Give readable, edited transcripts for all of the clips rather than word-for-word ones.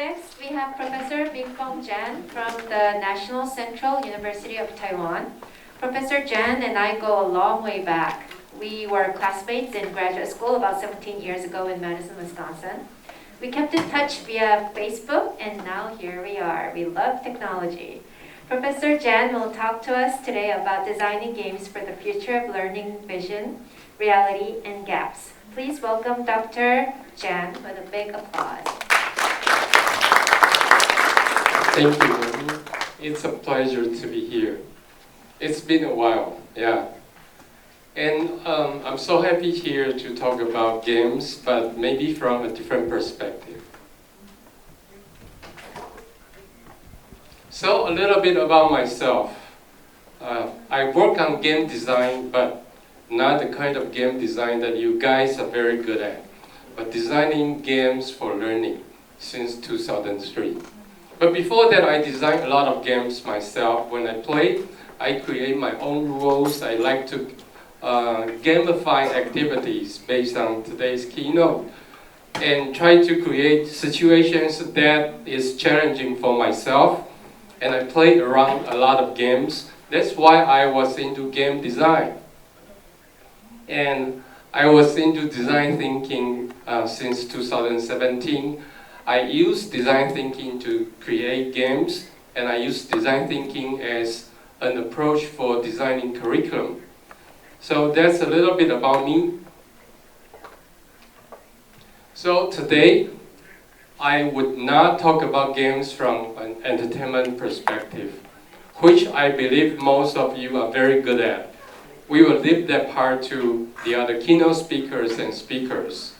Next, we have Professor Mingfong Jan from the National Central University of Taiwan. Professor Jan and I go a long way back. We were classmates in graduate school about 17 years ago in Madison, Wisconsin. We kept in touch via Facebook, and now here we are. We love technology. Professor Jan will talk to us today about designing games for the future of learning, vision, reality, and gaps. Please welcome Dr. Jan with a big applause. Thank you, Mimi. It's a pleasure to be here. It's been a while, yeah. And I'm so happy here to talk about games, but maybe from a different perspective. So a little bit about myself. I work on game design, but not the kind of game design that you guys are very good at, but designing games for learning since 2003. But before that, I designed a lot of games myself. When I play, I create my own rules. I like to gamify activities based on today's keynote and try to create situations that is challenging for myself. And I play around a lot of games. That's why I was into game design. And I was into design thinking since 2017. I use design thinking to create games, and I use design thinking as an approach for designing curriculum. So that's a little bit about me. So today, I would not talk about games from an entertainment perspective, which I believe most of you are very good at. We will leave that part to the other keynote speakers and speakers.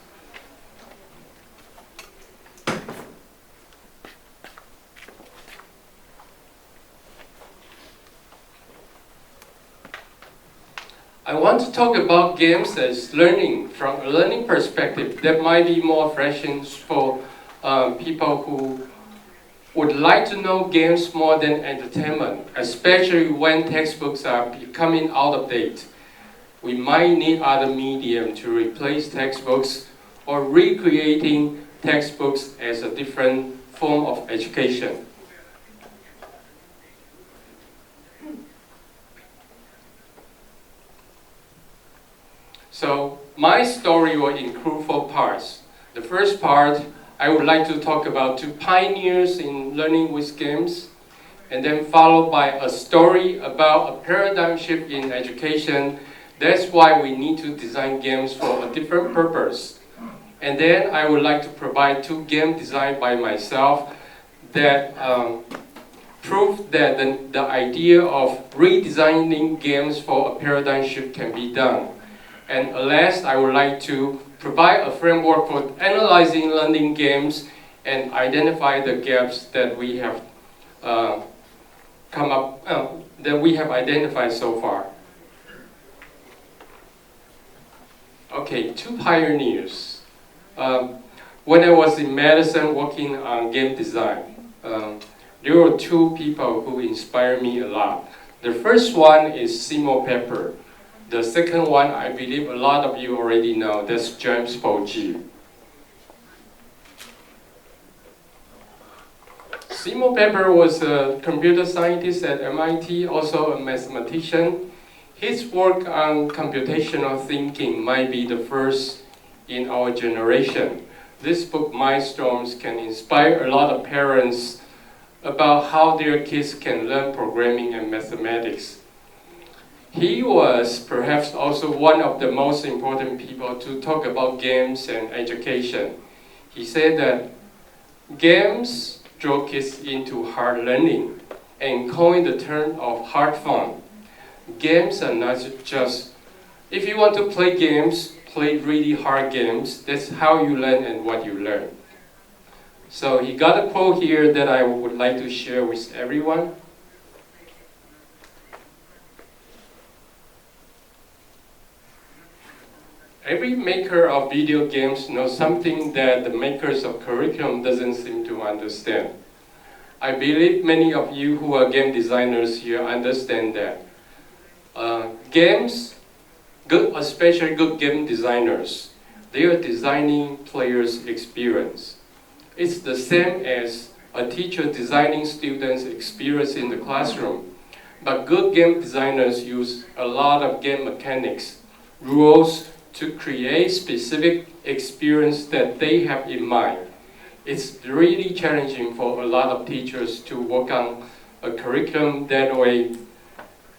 I want to talk about games as learning from a learning perspective that might be more fresh for people who would like to know games more than entertainment, especially when textbooks are becoming out of date. We might need other medium to replace textbooks or recreating textbooks as a different form of education. So my story will include 4 parts. The first part, I would like to talk about 2 pioneers in learning with games, and then followed by a story about a paradigm shift in education. That's why we need to design games for a different purpose. And then I would like to provide 2 game design by myself that prove that the idea of redesigning games for a paradigm shift can be done. And last, I would like to provide a framework for analyzing learning games and identify the gaps that we have that we have identified so far. Okay, 2 pioneers. When I was in Madison working on game design, there were 2 people who inspired me a lot. The first one is Seymour Papert. The second one, I believe a lot of you already know, that's James Porgy. Seymour Papert was a computer scientist at MIT, also a mathematician. His work on computational thinking might be the first in our generation. This book, Mindstorms, can inspire a lot of parents about how their kids can learn programming and mathematics. He was perhaps also one of the most important people to talk about games and education. He said that games draw kids into hard learning and coined the term of hard fun. Games are not just, if you want to play games, play really hard games. That's how you learn and what you learn. So he got a quote here that I would like to share with everyone. Every maker of video games knows something that the makers of curriculum doesn't seem to understand. I believe many of you who are game designers here understand that. Games, especially good game designers, they are designing players' experience. it's the same as a teacher designing students' experience in the classroom. But good game designers use a lot of game mechanics, rules to create specific experience that they have in mind. It's really challenging for a lot of teachers to work on a curriculum that way.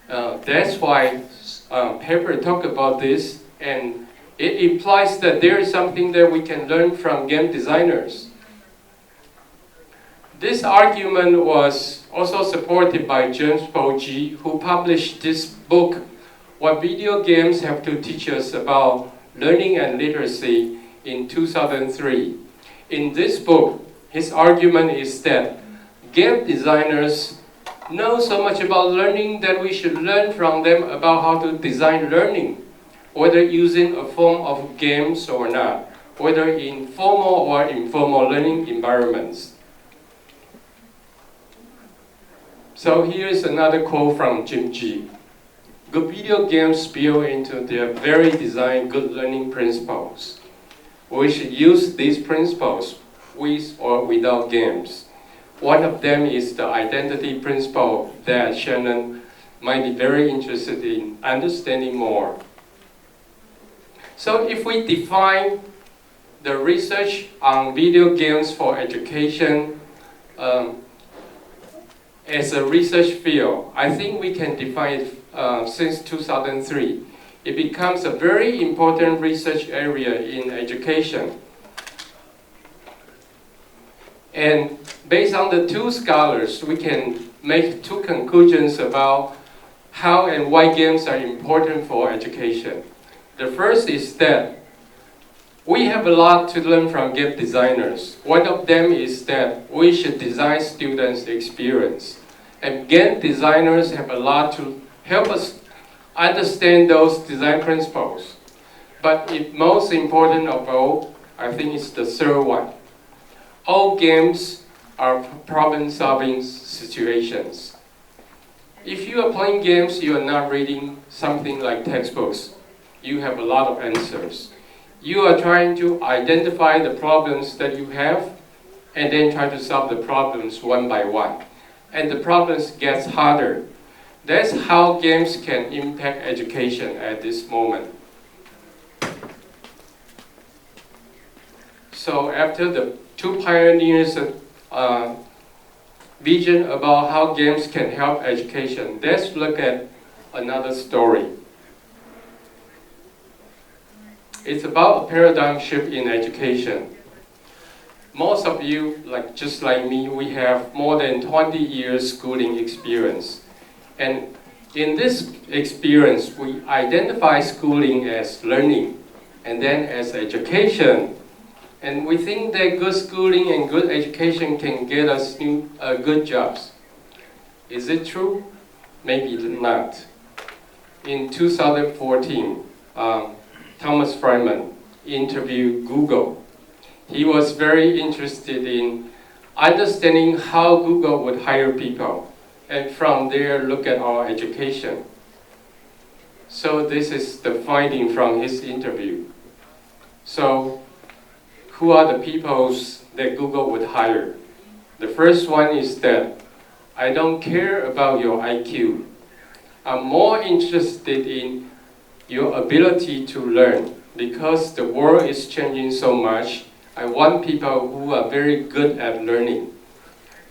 That's why paper talk about this, and it implies that there is something that we can learn from game designers. This argument was also supported by James G, who published this book, What Video Games Have to Teach Us About Learning and Literacy, in 2003. In this book, his argument is that game designers know so much about learning that we should learn from them about how to design learning, whether using a form of games or not, whether in formal or informal learning environments. So here's another quote from Jim G. Good video games spill into their very design good learning principles. We should use these principles with or without games. One of them is the identity principle that Shannon might be very interested in understanding more. So if we define the research on video games for education as a research field, I think we can define it since 2003. It becomes a very important research area in education. And based on the two scholars, we can make two conclusions about how and why games are important for education. The first is that we have a lot to learn from game designers. One of them is that we should design students' experience. And game designers have a lot to help us understand those design principles. But most important of all, I think it's the third one. All games are problem-solving situations. If you are playing games, you are not reading something like textbooks. You have a lot of answers. You are trying to identify the problems that you have and then try to solve the problems one by one. And the problems get harder. That's how games can impact education at this moment. So after the two pioneers' vision about how games can help education, let's look at another story. It's about a paradigm shift in education. Most of you, just like me, we have more than 20 years schooling experience. And in this experience, we identify schooling as learning and then as education. And we think that good schooling and good education can get us good jobs. Is it true? Maybe not. In 2014, Thomas Friedman interviewed Google. He was very interested in understanding how Google would hire people, and from there look at our education. So this is the finding from his interview. So who are the people that Google would hire? The first one is that I don't care about your IQ. I'm more interested in your ability to learn. Because the world is changing so much, I want people who are very good at learning.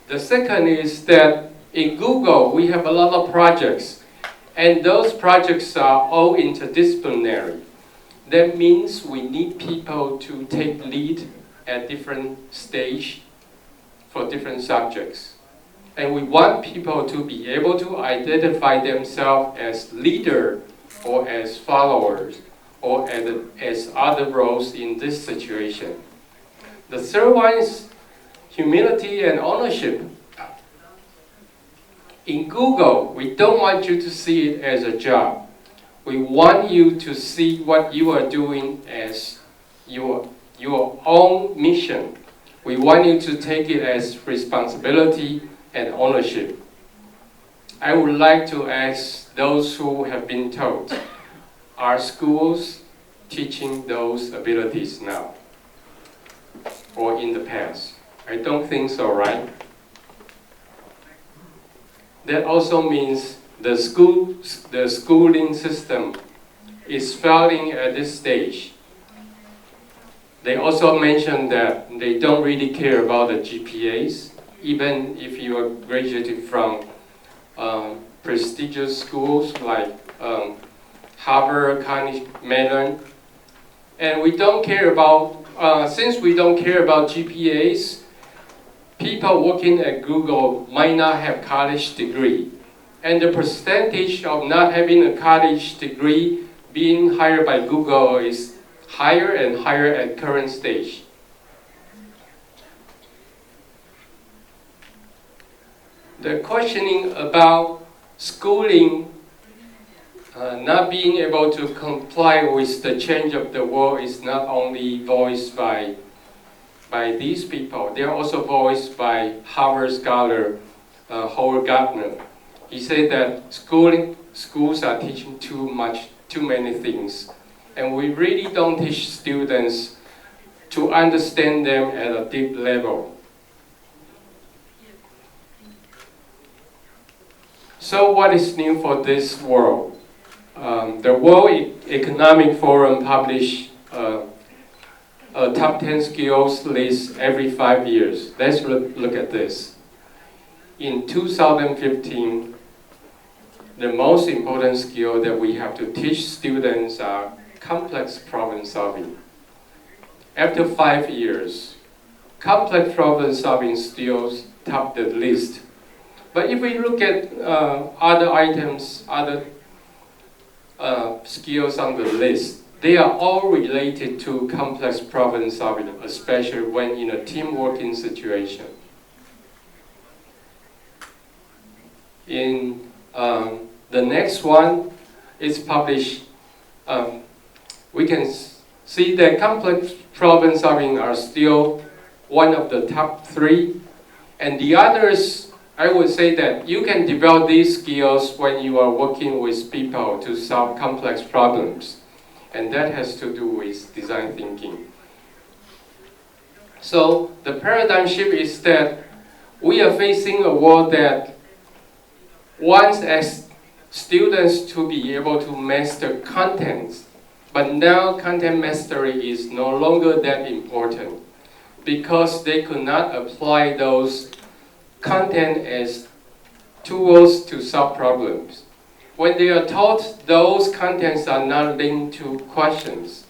The second is that in Google, we have a lot of projects, and those projects are all interdisciplinary. That means we need people to take lead at different stage for different subjects. And we want people to be able to identify themselves as leader or as followers or as other roles in this situation. The third one is humility and ownership. In Google, we don't want you to see it as a job. We want you to see what you are doing as your own mission. We want you to take it as responsibility and ownership. I would like to ask those who have been taught, are schools teaching those abilities now or in the past? I don't think so, right? That also means the schooling system is failing at this stage. They also mentioned that they don't really care about the GPAs, even if you are graduated from prestigious schools like Harvard, Carnegie Mellon. And we don't care about, since we don't care about GPAs, people working at Google might not have college degree. And the percentage of not having a college degree being hired by Google is higher and higher at current stage. The questioning about schooling not being able to comply with the change of the world is not only voiced by these people, they are also voiced by Harvard scholar Howard Gardner. He said that schools are teaching too many things, and we really don't teach students to understand them at a deep level. So what is new for this world? The World Economic Forum published a top 10 skills list every 5 years. Let's look at this. In 2015, the most important skill that we have to teach students are complex problem solving. After 5 years, complex problem solving still top the list. But if we look at other items, other skills on the list, they are all related to complex problem solving, especially when in a team working situation. In the next one is published, we can see that complex problem solving are still one of the top 3, and the others, I would say that you can develop these skills when you are working with people to solve complex problems. And that has to do with design thinking. So the paradigm shift is that we are facing a world that wants as students to be able to master contents. But now content mastery is no longer that important because they could not apply those content as tools to solve problems. When they are taught, those contents are not linked to questions.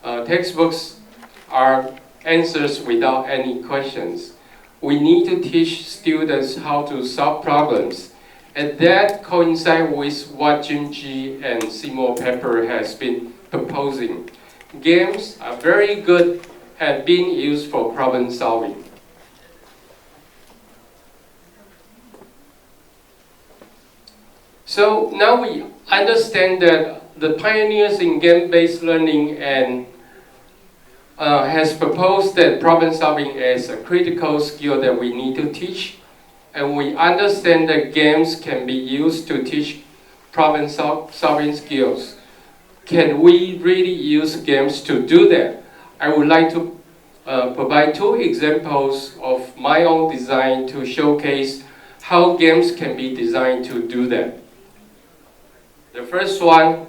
Textbooks are answers without any questions. We need to teach students how to solve problems. And that coincides with what Jim G and Seymour Papert has been proposing. Games are very good at being used for problem solving. So now we understand that the pioneers in game-based learning and has proposed that problem solving is a critical skill that we need to teach. And we understand that games can be used to teach problem solving skills. Can we really use games to do that? I would like to provide 2 examples of my own design to showcase how games can be designed to do that. The first one,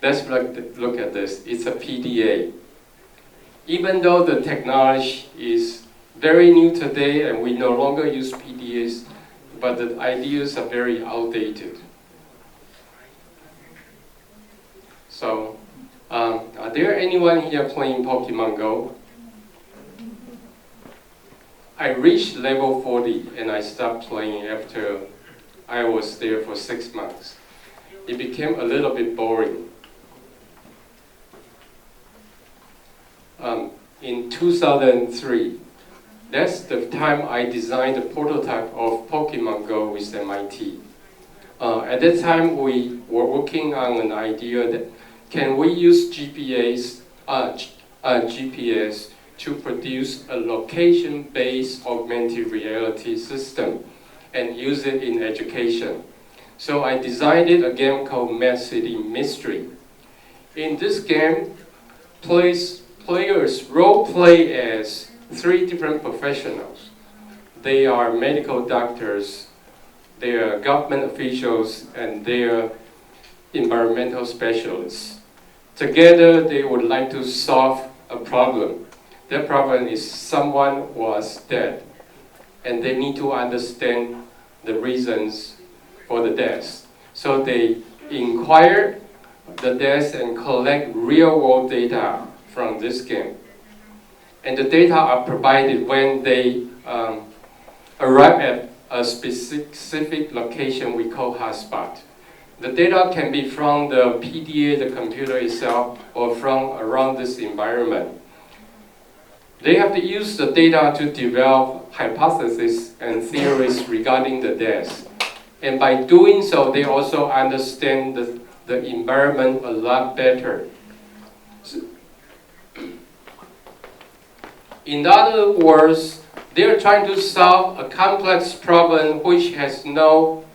let's look at this. It's a PDA. Even though the technology is very new today and we no longer use PDAs, but the ideas are very outdated. So, are there anyone here playing Pokemon Go? I reached level 40 and I stopped playing after I was there for 6 months. It became a little bit boring. In 2003, that's the time I designed a prototype of Pokemon Go with MIT. At that time, we were working on an idea that can we use GPS to produce a location-based augmented reality system and use it in education. So I designed a game called Mad City Mystery. In this game, players role play as three different professionals. They are medical doctors, they are government officials, and they are environmental specialists. Together, they would like to solve a problem. That problem is someone was dead, and they need to understand the reasons for the death. So they inquire the death and collect real-world data from this game. And the data are provided when they arrive at a specific location we call hotspot. The data can be from the PDA, the computer itself, or from around this environment. They have to use the data to develop hypotheses and theories regarding the death. And by doing so, they also understand the environment a lot better. In other words, they're trying to solve a complex problem which has no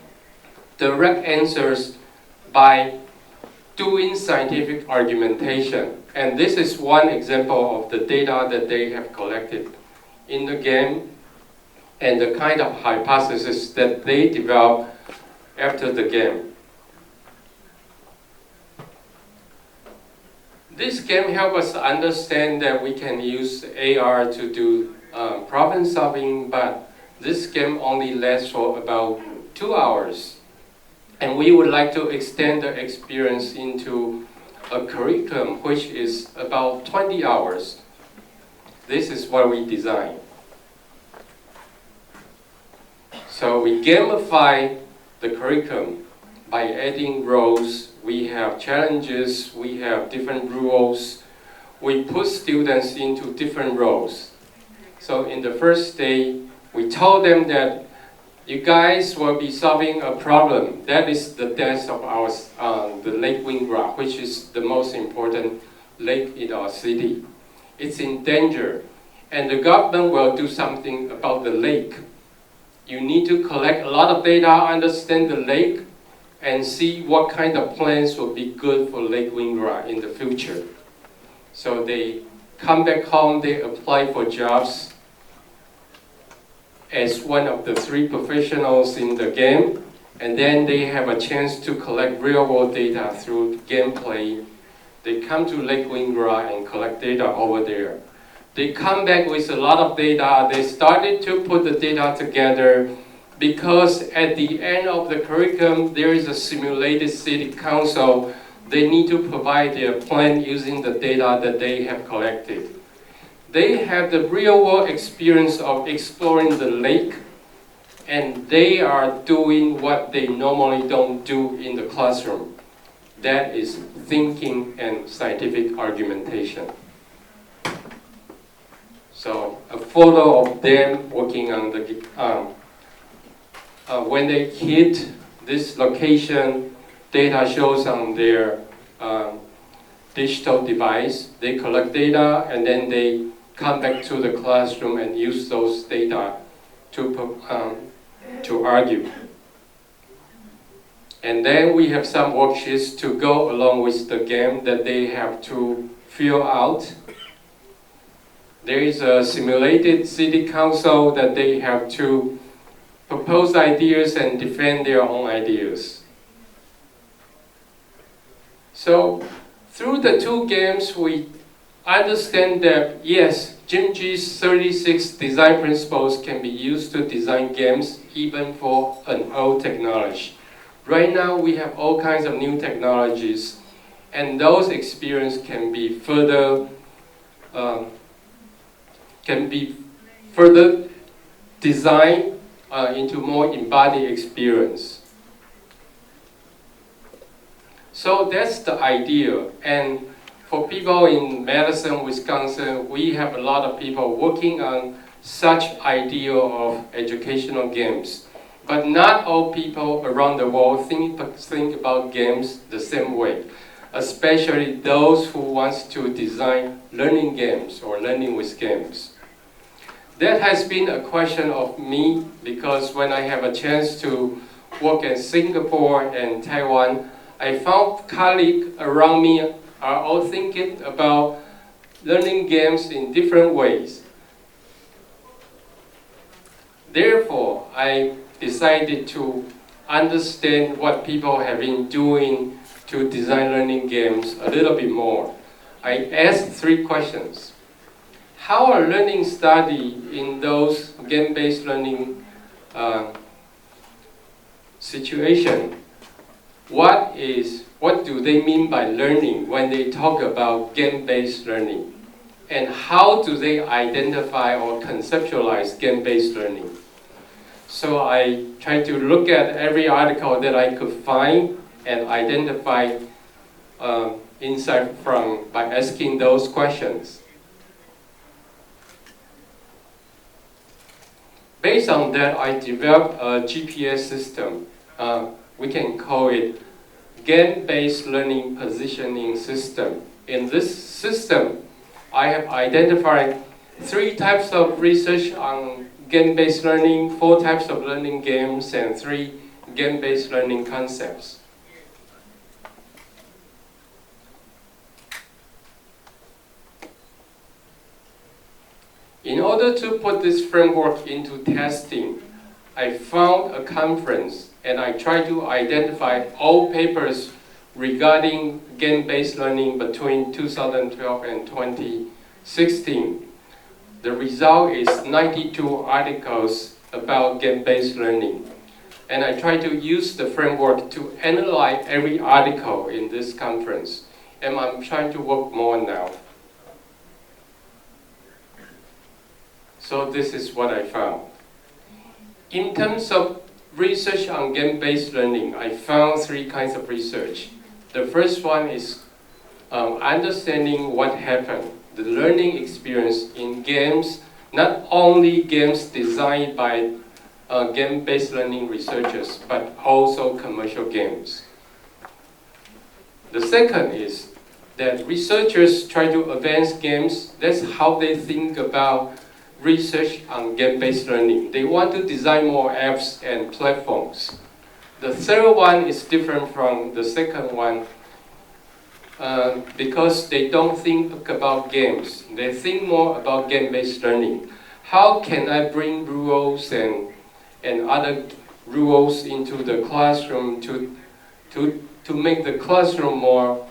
direct answers by doing scientific argumentation. And this is one example of the data that they have collected in the game and the kind of hypothesis that they develop after the game. This game helps us understand that we can use AR to do problem solving, but this game only lasts for about 2 hours. And we would like to extend the experience into a curriculum which is about 20 hours. This is what we designed. So we gamify the curriculum by adding roles. We have challenges, we have different rules. We put students into different roles. So in the first day, we told them that you guys will be solving a problem. That is the death of our, the Lake Wingra, which is the most important lake in our city. It's in danger, and the government will do something about the lake. You need to collect a lot of data, understand the lake, and see what kind of plans will be good for Lake Wingra in the future. So they come back home, they apply for jobs as one of the 3 professionals in the game, and then they have a chance to collect real-world data through gameplay. They come to Lake Wingra and collect data over there. They come back with a lot of data. They started to put the data together because at the end of the curriculum, there is a simulated city council. They need to provide their plan using the data that they have collected. They have the real-world experience of exploring the lake, and they are doing what they normally don't do in the classroom. That is thinking and scientific argumentation. So a photo of them working on the, when they hit this location, data shows on their digital device. They collect data and then they come back to the classroom and use those data to argue. And then we have some worksheets to go along with the game that they have to fill out. There is a simulated city council that they have to propose ideas and defend their own ideas. So through the 2 games, we understand that yes, Jim G's 36 design principles can be used to design games even for an old technology. Right now, we have all kinds of new technologies, and those experiences can be further designed into more embodied experience. So that's the idea. And for people in Madison, Wisconsin, we have a lot of people working on such idea of educational games. But not all people around the world think about games the same way, especially those who want to design learning games or learning with games. That has been a question of me because when I have a chance to work in Singapore and Taiwan, I found colleagues around me are all thinking about learning games in different ways. Therefore, I decided to understand what people have been doing to design learning games a little bit more. I asked 3 questions. How are learning study in those game-based learning situation? What do they mean by learning when they talk about game-based learning? And how do they identify or conceptualize game-based learning? So I tried to look at every article that I could find and identify insight from by asking those questions. Based on that, I developed a GPS system. We can call it Game-Based Learning Positioning System. In this system, I have identified 3 types of research on game-based learning, 4 types of learning games, and 3 game-based learning concepts. In order to put this framework into testing, I found a conference and I tried to identify all papers regarding game-based learning between 2012 and 2016. The result is 92 articles about game-based learning. And I tried to use the framework to analyze every article in this conference. And I'm trying to work more now. So this is what I found. In terms of research on game-based learning, I found 3 kinds of research. The first one is understanding what happened, the learning experience in games, not only games designed by game-based learning researchers, but also commercial games. The second is that researchers try to advance games. That's how they think about research on game-based learning. They want to design more apps and platforms. The third one is different from the second one because they don't think about games. They think more about game-based learning. How can I bring rules and other rules into the classroom to make the classroom more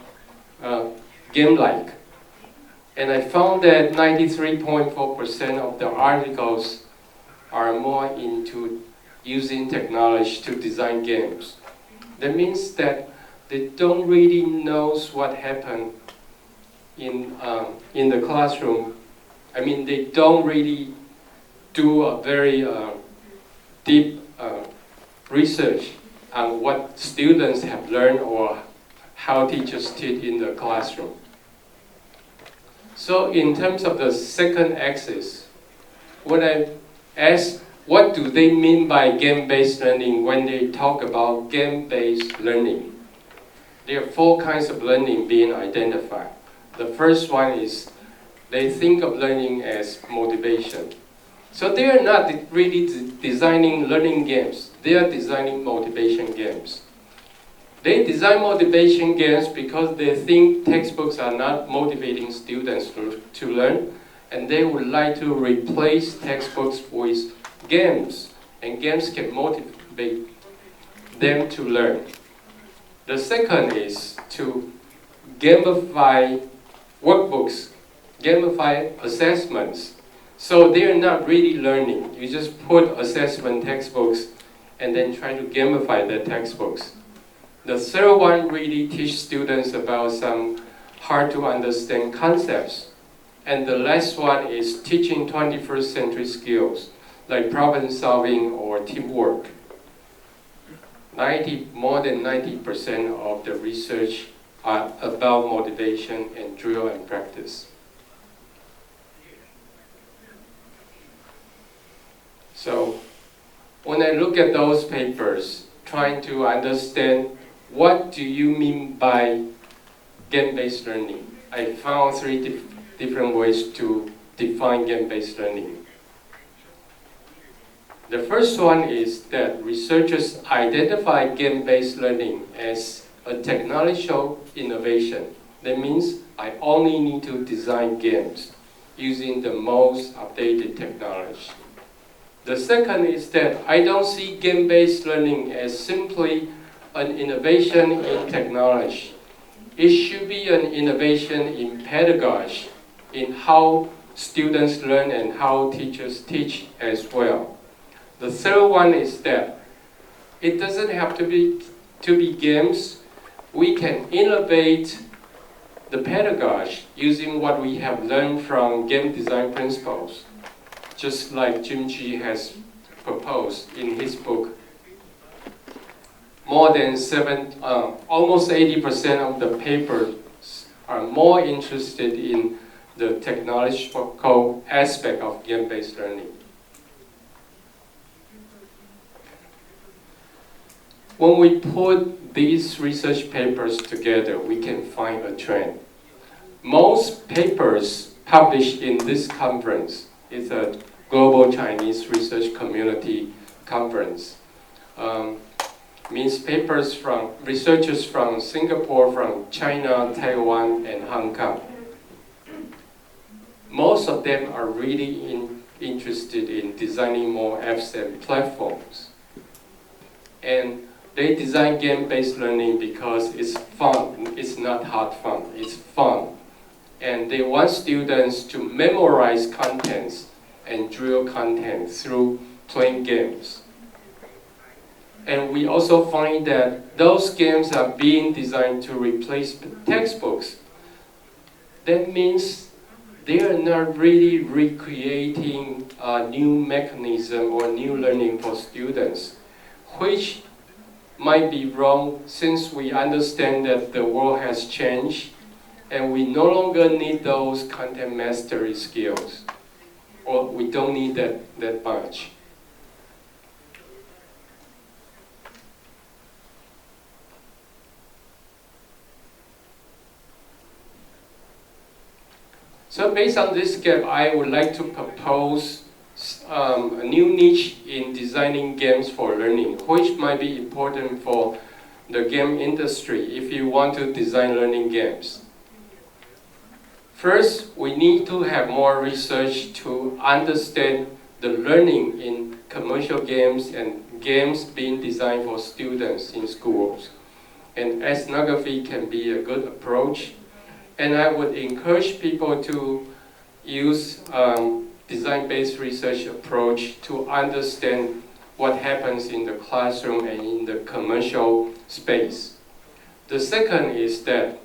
game-like? And I found that 93.4% of the articles are more into using technology to design games. That means that they don't really know what happened in the classroom. I mean, they don't really do a very deep research on what students have learned or how teachers teach in the classroom. So in terms of the second axis, when I ask what do they mean by game-based learning when they talk about game-based learning, there are 4 kinds of learning being identified. The first one is they think of learning as motivation. So they are not really designing learning games, they are designing motivation games. They design motivation games because they think textbooks are not motivating students to learn, and they would like to replace textbooks with games, and games can motivate them to learn. The second is to gamify workbooks, gamify assessments. So they are not really learning. You just put assessment textbooks and then try to gamify the textbooks. The third one really teach students about some hard to understand concepts. And the last one is teaching 21st century skills, like problem solving or teamwork. More than 90% of the research are about motivation and drill and practice. So when I look at those papers, trying to understand what do you mean by game-based learning, I found 3 different ways to define game-based learning. The first one is that researchers identify game-based learning as a technological innovation. That means I only need to design games using the most updated technology. The second is that I don't see game-based learning as simply an innovation in technology. It should be an innovation in pedagogy, in how students learn and how teachers teach as well. The third one is that it doesn't have to be games. We can innovate the pedagogy using what we have learned from game design principles, just like Jim G has proposed in his book. More than almost 80% of the papers are more interested in the technological aspect of game-based learning. When we put these research papers together, we can find a trend. Most papers published in this conference is a Global Chinese Research Community Conference. Means papers from researchers from Singapore, from China, Taiwan, and Hong Kong. Most of them are really interested in designing more apps and platforms. And they design game-based learning because it's fun. It's not hard fun, it's fun. And they want students to memorize contents and drill content through playing games. And we also find that those games are being designed to replace textbooks. That means they are not really recreating a new mechanism or new learning for students, which might be wrong since we understand that the world has changed and we no longer need those content mastery skills, or we don't need that much. So based on this gap, I would like to propose a new niche in designing games for learning, which might be important for the game industry if you want to design learning games. First, we need to have more research to understand the learning in commercial games and games being designed for students in schools. And ethnography can be a good approach. And I would encourage people to use design-based research approach to understand what happens in the classroom and in the commercial space. The second is that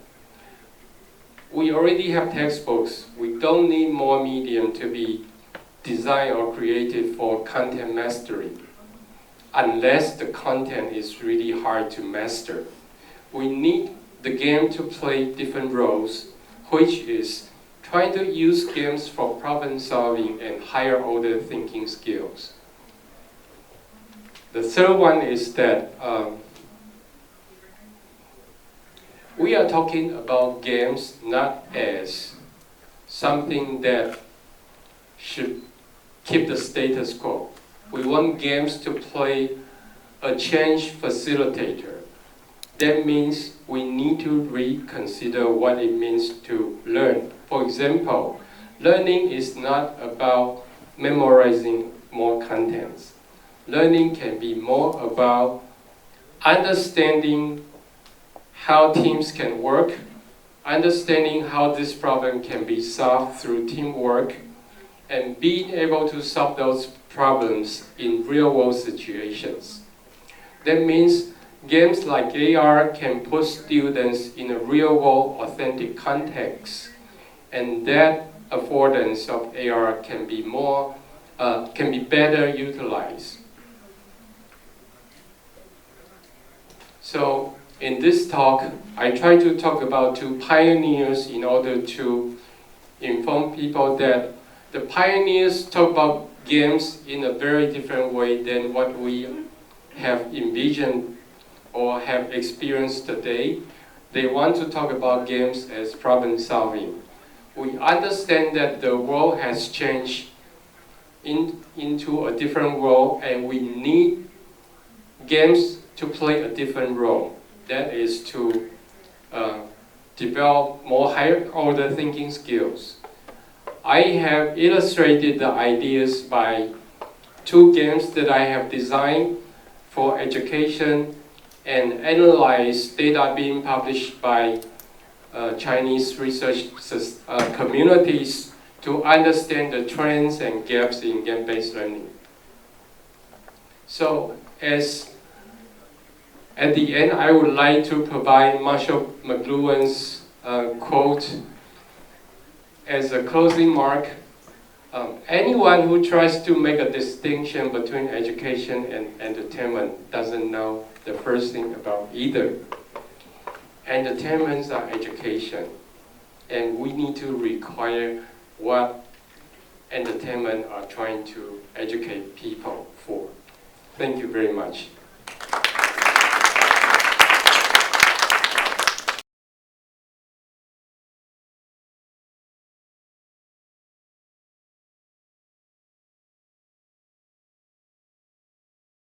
we already have textbooks. We don't need more medium to be designed or created for content mastery, unless the content is really hard to master. We need the game to play different roles, which is trying to use games for problem solving and higher order thinking skills. The third one is that we are talking about games not as something that should keep the status quo. We want games to play a change facilitator. That means we need to reconsider what it means to learn. For example, learning is not about memorizing more contents. Learning can be more about understanding how teams can work, understanding how this problem can be solved through teamwork, and being able to solve those problems in real-world situations. That means games like AR can put students in a real-world, authentic context, and that affordance of AR can be better utilized. So in this talk, I try to talk about two pioneers in order to inform people that the pioneers talk about games in a very different way than what we have envisioned or have experienced today. They want to talk about games as problem solving. We understand that the world has changed into a different world, and we need games to play a different role. That is to develop more higher order thinking skills. I have illustrated the ideas by 2 games that I have designed for education and analyze data being published by Chinese research communities to understand the trends and gaps in game-based learning. So, at the end, I would like to provide Marshall McLuhan's quote as a closing mark. Anyone who tries to make a distinction between education and entertainment doesn't know the first thing about either. Entertainments are education, and we need to require what entertainment are trying to educate people for. Thank you very much.